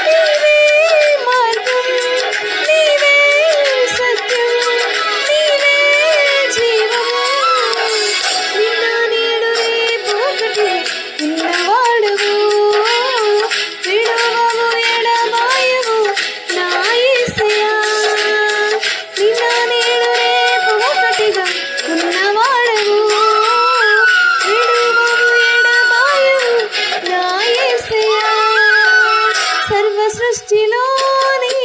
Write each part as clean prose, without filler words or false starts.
నీవే మార్గం, నీవే సత్యం, నీవే జీవము. నిన్న నేడు రేపు ఒకటి ఉన్నవాడువు, విడువవు ఎడబాయవు నా యేసయ్యా. నిన్న నేడు రేపు ఒకటిగా ఉన్నవాడవు, విడువవు ఎడబాయవు నా యేసయ్యా. సర్వ సృష్టిలోని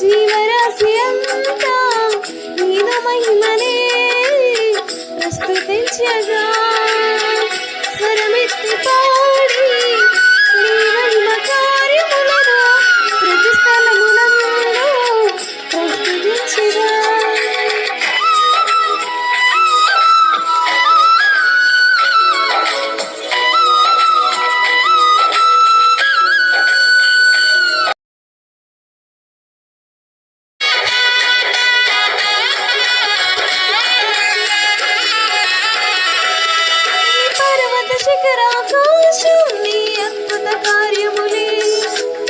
జీవరాశి అంతా నీదు మహిమనే ప్రస్తుతించగా, స్వరమెత్తి పాడి నీ మహిమ కార్యములను ప్రతి స్థలమునందు ప్రస్తుతించగా. పర్వత శిఖరాకాశం నీ అద్భుత కార్యములే,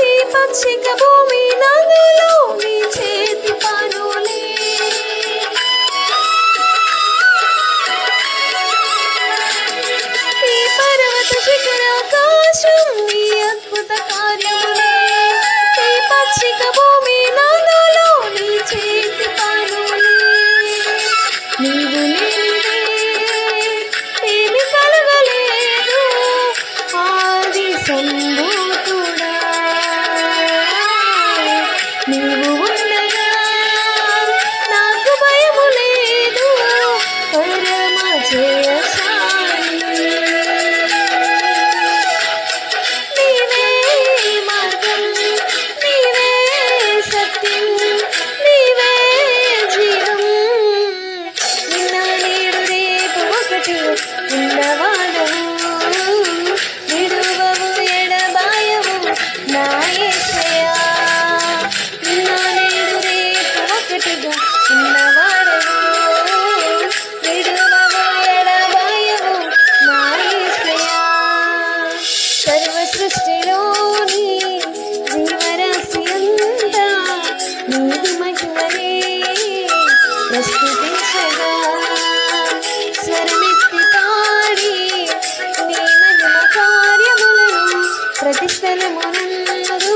ఈ పక్షిక భూమి నదులు నీ చేతి పనులే. ఈ పర్వత శిఖరాకాశం నీ అద్భుత కార్యములే, ఈ పక్షిక భూమి నదులు నీ చేతి పనులే. నీవు లేనిదే ఏమి కలగలేదు, ఆది సంభూతుడా. నీవు ఉండగా నాకు భయము లేదు, పరమ జయశాలి. నీవే మార్గం, నీవే సత్యం, నీవే జీవం. నిన్న నేడు రేపు ఒకటి ఉన్నవాడవు, విడువవు ఎడబాయవు నా యేసయ్యా. నిన్న నేడు రేపు ఒకటిగా ఉన్నవాడవు, విడువవు ఎడబాయవు నా యేసయ్యా. సర్వ సృష్టిలోని జీవరాశి అంతా నీదు మహిమనే ప్రస్తుతించగా, స్వరమెత్తి పాడి నీ మహిమ కార్యములను ప్రతి స్థలమునందు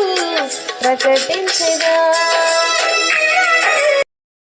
ప్రకటించగా.